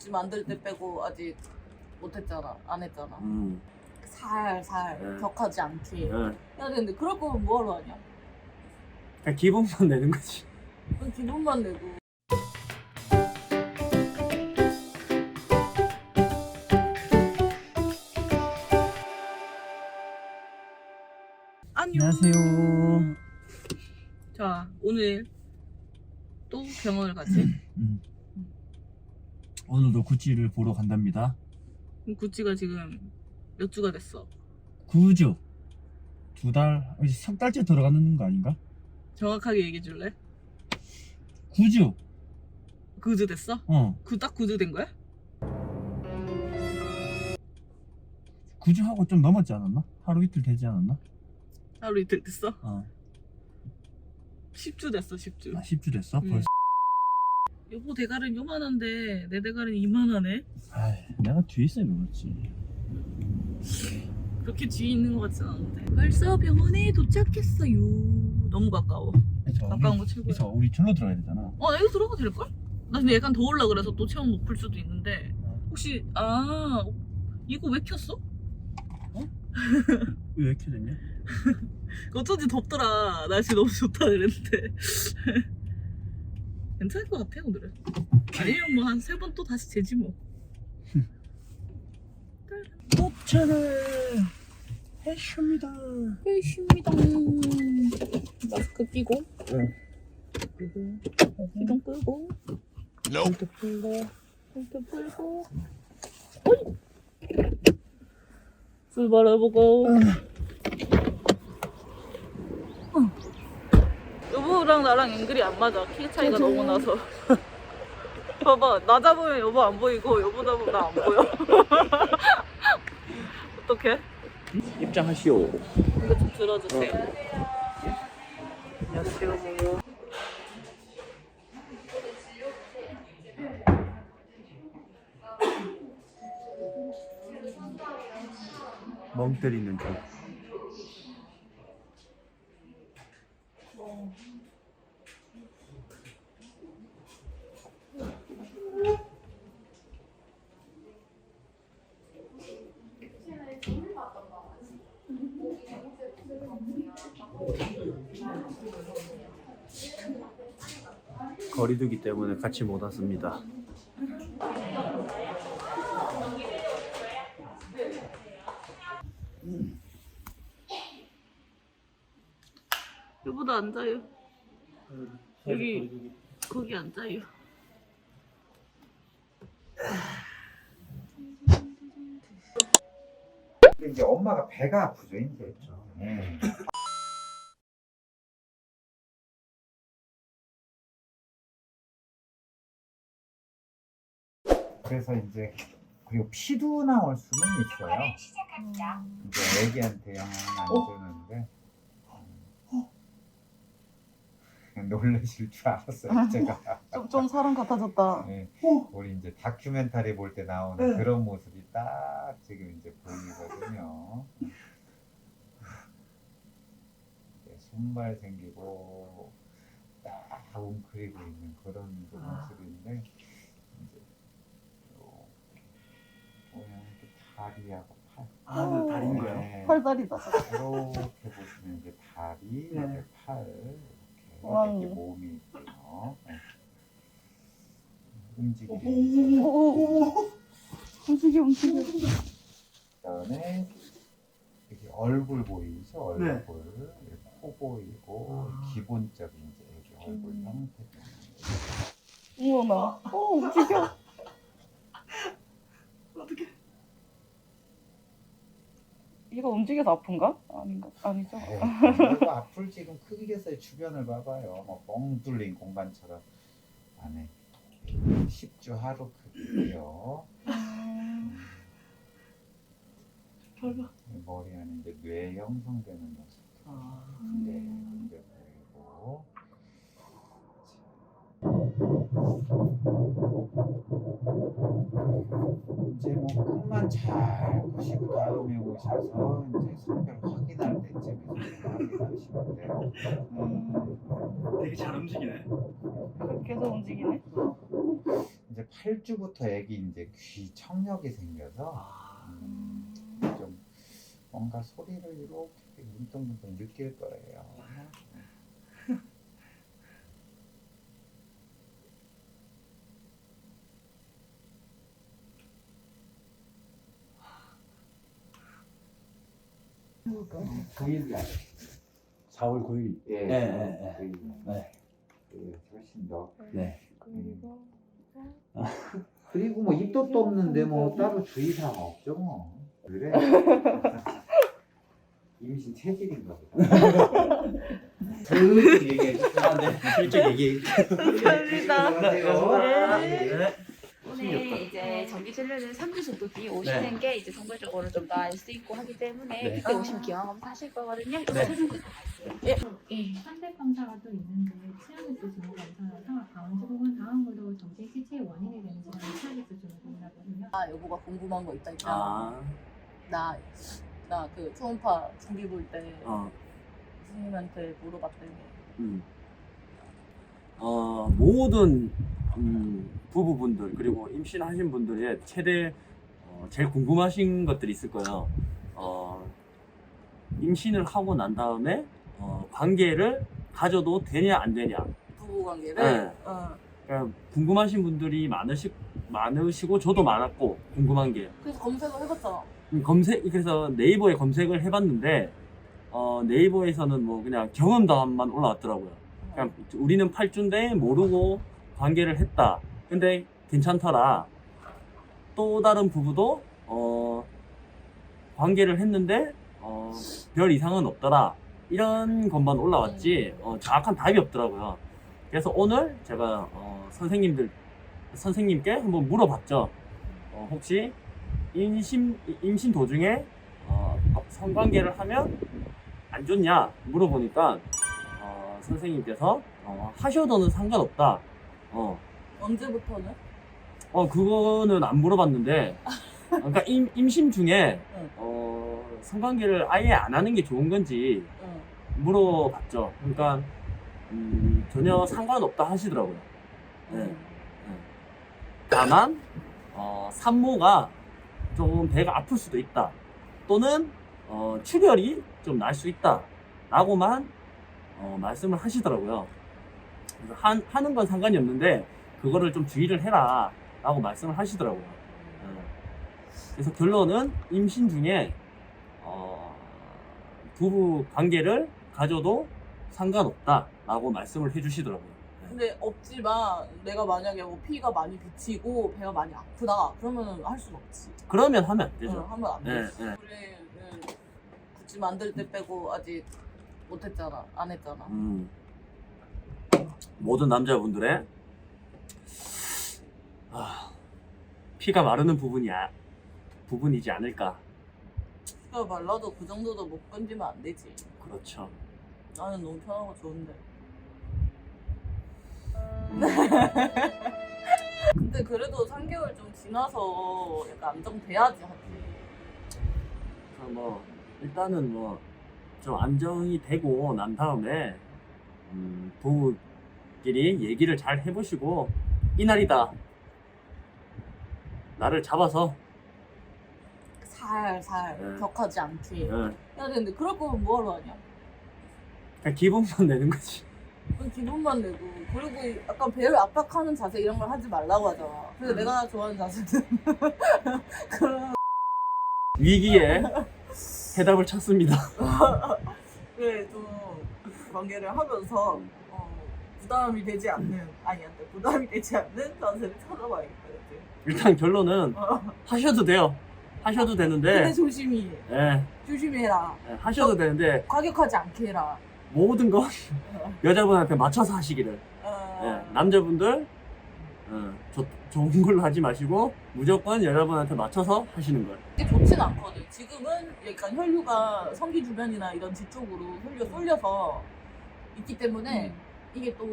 굿즈 만들 때 빼고 아직 못했잖아. 안 했잖아. 살살 격하지 않게 해야 되는데 그럴 거면 뭐하러 하냐? 그냥 기분만 내는 거지. 그건 기분만 내고. 안녕하세요. 자, 오늘 또 병원을 가지? 오늘도 구찌를 보러 간답니다. 그럼 굿즈가 지금 몇 주가 됐어? 9주 2달, 이제 3달째 들어가는 거 아닌가? 정확하게 얘기해 줄래? 9주. 9주 됐어? 딱 9주 된 거야? 9주 하고 좀 넘었지 않았나? 하루 이틀 되지 않았나? 하루 이틀 됐어? 10주 됐어, 10주. 10주 됐어? 벌써? 여보 대가리는 요만한데 내 대가리는 이만하네? 아이, 내가 뒤에 있어야 그렇지. 그렇게 뒤에 있는 것 같진 않은데. 벌써 병원에 도착했어요. 너무 가까워. 가까운 거 최고야. 그래서 우리 절로 들어가야 되잖아. 여기 들어가도 될걸? 나 근데 약간 더울라 그래서 또 체온 높을 수도 있는데 혹시 이거 왜 켰어? 왜 이렇게 됐냐? 어쩐지 덥더라. 날씨 너무 좋다 그랬는데 괜찮을 것 같아 오늘은. 아니면 뭐 한 3번 또 다시 재지 뭐. 곱창을 해줍니다. 열심히다. 마스크 끼고 시동 끄고 볼트 풀고 어이! 출발해보고. 여보랑 나랑 앵글이 안 맞아. 키 차이가 너무 나서. 봐봐, 나 잡으면 여보 안 보이고 여보 잡으면 나 안 보여. 어떡해? 입장하시오. 이거 좀 들어주세요. 안녕하세요. 멍 때리는 중. 거리두기 때문에 같이 못 왔습니다. 여보도 앉아요. 여기 거기 앉아요. 이제 엄마가 배가 아프죠 이제. 네. 그래서 이제 그리고 피도 나올 수는 있어요. 이제 애기한테 영향 안 주는데 놀라실 줄 알았어요 제가. 좀 사람 같아졌다. 네. 우리 이제 다큐멘터리 볼 때 나오는 그런 모습이 딱 지금 이제 보이거든요. 손발 생기고 딱 웅크리고 있는 그런 그 모습인데 이제 보면 이렇게 다리하고 팔. 그 다리인 거예요? 네. 팔다리다. 이렇게 보시면 이제 다리, 이제 팔 와. 이렇게 몸이 있고요. 네. 움직이죠. 움직여. 그다음에 이렇게 얼굴 보이죠? 얼굴. 네. 코 보이고 기본적인 이제 이렇게 얼굴 형태. 어머나. 움직여. 어떻게? 이거 움직여서 아픈가? 아닌가? 아니죠. 그리고 앞을 지금 크기에서 주변을 봐봐요. 뭐 뻥 뚫린 공간처럼 안에 10주 하루 크기요. 머리 안에 이제 뇌 형성되는 모습. 네, 이제 보이고. 이제 뭐 끝만 잘 보시고 다음에 오셔서 이제 성별 확인할 때쯤에 확인하시면 돼요. 되게 잘 움직이네. 계속 움직이네. 이제 이제 8주부터 애기 이제 귀 청력이 생겨서 좀 뭔가 소리를 이렇게 문득문득 느낄 거예요. 그 4월 9일. 예, 네. 네. 훨씬 더. 네. 그리고 뭐 입덧도 없는데 뭐 따로 주의사항 없죠 뭐. 그래. 임신 체질인가 보다. 슬쩍 얘기해 주세요. 네. 실제 얘기. 감사합니다. 네. 오늘 이제 정기진료를 3주 정도 뒤에 오시는 네. 게 이제 정보적으로 좀 더 알 수 있고 하기 때문에 네. 그때 오시면 기형검사 하실 거거든요. 이거 네. 사진 예, 선택 검사가 또 있는데 치아기스 증후 검사라서 다음 주 혹은 다음으로 정신 시체의 원인이 되는 질환이 치아기스 증후군이라고 하거든요. 아 여보가 궁금한 거 있다 있잖아. 아. 나 그 초음파 준비 볼 때 어. 선생님한테 물어봤더니 모든 부부분들 그리고 임신하신 분들의 최대 제일 궁금하신 것들이 있을 거예요. 임신을 하고 난 다음에 관계를 가져도 되냐 안 되냐. 부부 관계를. 네. 그러니까 궁금하신 분들이 많으시고 저도 많았고 궁금한 게 그래서 검색을 해봤잖아. 그래서 네이버에 검색을 해봤는데 네이버에서는 뭐 그냥 경험담만 올라왔더라고요. 그냥 우리는 8주인데 모르고 관계를 했다. 근데 괜찮더라. 또 다른 부부도 관계를 했는데 별 이상은 없더라. 이런 것만 올라왔지 정확한 답이 없더라고요. 그래서 오늘 제가 선생님께 한번 물어봤죠. 혹시 임신 도중에 성관계를 하면 안 좋냐 물어보니까 선생님께서 하셔도는 상관없다. 언제부터는? 그거는 안 물어봤는데, 그러니까 임신 중에 성관계를 아예 안 하는 게 좋은 건지 응. 물어봤죠. 그러니까 전혀 상관없다 하시더라고요. 네. 다만 산모가 좀 배가 아플 수도 있다. 또는 출혈이 좀 날 수 있다. 라고만 말씀을 하시더라고요. 그래서 하는 건 상관이 없는데 그거를 좀 주의를 해라 라고 말씀을 하시더라고요. 그래서 결론은 임신 중에 부부 관계를 가져도 상관없다 라고 말씀을 해주시더라고요. 근데 없지만 내가 만약에 뭐 피가 많이 비치고 배가 많이 아프다 그러면은 할 수는 없지. 그러면 하면 안 되죠. 하면 안 네, 되지. 네. 우리는 굳이 만들 때 빼고 아직 못했잖아. 안 했잖아. 모든 남자분들의 피가 마르는 부분이지 않을까. 피가 말라도 그 정도도 못 건지면 안 되지. 그렇죠. 나는 너무 편하고 좋은데. 근데 그래도 3개월 좀 지나서 약간 안정돼야지 하지. 그래서 뭐 일단은 뭐 좀 안정이 되고 난 다음에 부부끼리 얘기를 잘 해보시고 이날이다. 나를 잡아서 살살 네. 격하지 않게 그냥 해야 되는데 그럴 거면 뭐하러 하냐? 기분만 내는 거지. 그건 기분만 내고 그리고 약간 배를 압박하는 자세 이런 걸 하지 말라고 하잖아. 그래서 내가 좋아하는 자세는 그런 위기에 해답을 찾습니다. 그래 좀 관계를 하면서 부담이 되지 않는 부담이 되지 않는 자세를 찾아봐야겠다. 이제. 일단 결론은 하셔도 돼요. 하셔도 근데 되는데 조심히 조심히 해라. 하셔도 되는데 과격하지 않게 해라. 모든 건 여자분한테 맞춰서 하시기를. 남자분들 좋은 걸로 하지 마시고 무조건 여자분한테 맞춰서 하시는 걸. 이게 좋진 않거든. 지금은 약간 혈류가 성기 주변이나 이런 뒤쪽으로 혈류가 쏠려서 있기 때문에 이게 또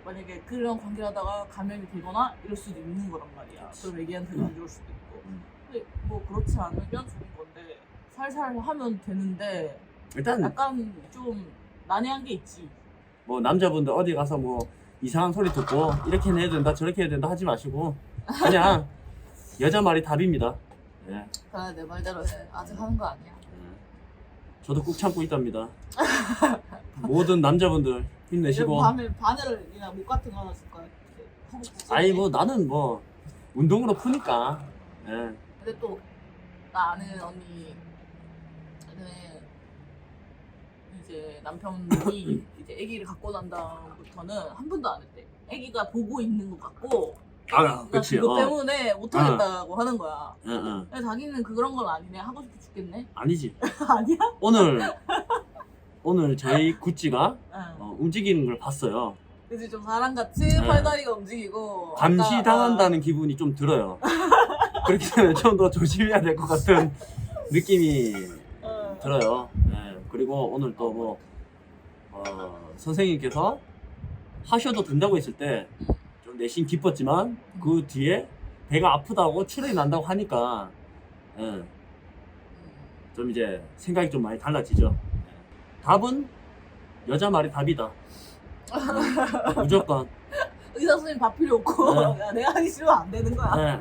만약에 그런 관계를 하다가 감염이 되거나 이럴 수도 있는 거란 말이야. 그럼 애기한테도 안 좋을 수도 있고. 근데 뭐 그렇지 않으면 좋은 건데 살살 하면 되는데 일단 약간 좀 난해한 게 있지. 뭐 남자분들 어디 가서 뭐 이상한 소리 듣고 이렇게 해야 된다 저렇게 해야 된다 하지 마시고 그냥 여자 말이 답입니다. 예. 그래 내 말대로 해. 아직 하는 거 아니야. 저도 꾹 참고 있답니다. 모든 남자분들 힘내시고. 밤에 바늘을 그냥 목 같은 거 하나 줄 거야. 아니 뭐 나는 뭐 운동으로 푸니까. 예. 근데 또 나 아는 언니는 이제 남편이 이제 아기를 갖고 난 다음부터는 한 번도 안 했대. 아기가 보고 있는 것 같고 아, 그치. 그것 때문에 못 하겠다고 하는 거야. 응. 근데 자기는 그런 건 아니네. 하고 싶어 죽겠네. 아니지. 아니야? 오늘 저희 구찌가 응. 움직이는 걸 봤어요. 그치 좀 사람같이 네. 팔다리가 움직이고 감시당한다는 기분이 좀 들어요. 그렇기 때문에 좀 더 조심해야 될 것 같은 느낌이 들어요. 네. 그리고 오늘 또 뭐 선생님께서 하셔도 된다고 했을 때 좀 내심 기뻤지만 그 뒤에 배가 아프다고 출혈이 난다고 하니까 예, 좀 이제 생각이 좀 많이 달라지죠. 답은 여자 말이 답이다. 무조건. 의사 선생님 밥 필요 없고 네. 야, 내가 하기 싫으면 안 되는 거야.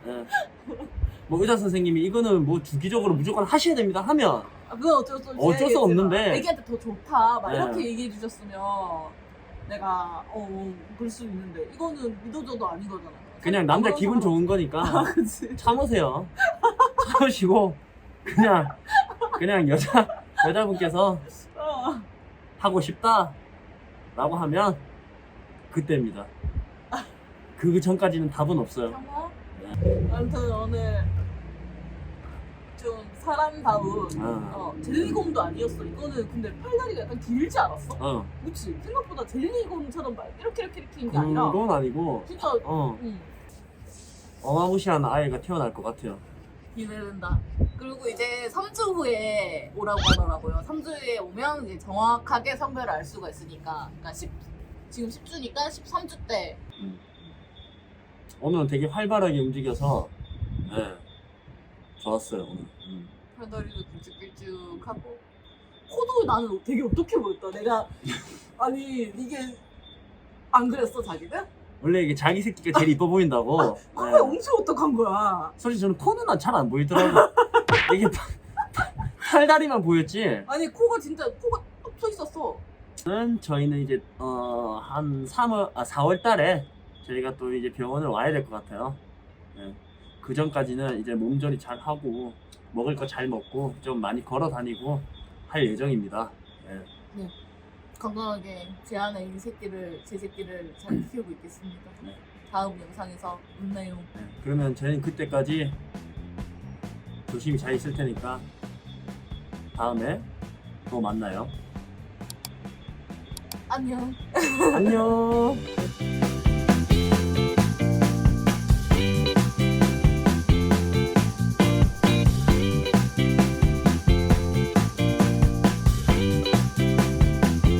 예. 뭐 의사 선생님이 이거는 뭐 주기적으로 무조건 하셔야 됩니다 하면 그건 어쩔 수 없이 어쩔 수 없는데. 애기한테 더 좋다 막 네. 이렇게 얘기해 주셨으면 내가 그럴 수 있는데 이거는 믿어줘도 아닌 거잖아. 그냥 남자 기분 좋은 거니까 그치. 참으세요. 참으시고 그냥 여자분께서 하고 싶다라고 하면 그때입니다. 그 전까지는 답은 없어요. 참아? 아무튼 오늘 좀 사람다운 젤리곰도 아니었어. 이거는 근데 팔다리가 약간 길지 않았어? 그치? 생각보다 젤리곰처럼 막 이렇게 인 게 아니라 그건 아니고 진짜 어마무시한 아이가 태어날 것 같아요. 기대된다. 그리고 이제 3주 후에 오라고 하더라고요. 3주 후에 오면 이제 정확하게 성별을 알 수가 있으니까. 그러니까 지금 10주니까 13주 때. 오늘은 되게 활발하게 움직여서 좋았어요 오늘. 팔다리도 길쭉길쭉하고 코도 나는 되게 어떻게 보였다. 내가 아니 이게 안 그랬어 자기는? 원래 이게 자기 새끼가 제일 이뻐 보인다고. 코가 엄청 어떡한 거야. 솔직히 저는 코는 잘 안 보이더라고. 이게 팔다리만 보였지. 아니 코가 톡 서 있었어. 저희는 이제 한 4월 달에 저희가 또 이제 병원을 와야 될 것 같아요. 그 전까지는 이제 몸조리 잘 하고 먹을 거 잘 먹고 좀 많이 걸어 다니고 할 예정입니다. 건강하게 제 안에 제 새끼를 잘 키우고 있겠습니다. 다음 영상에서 만나요. 그러면 저희는 그때까지 조심히 잘 있을 테니까 다음에 또 만나요. 안녕. 안녕.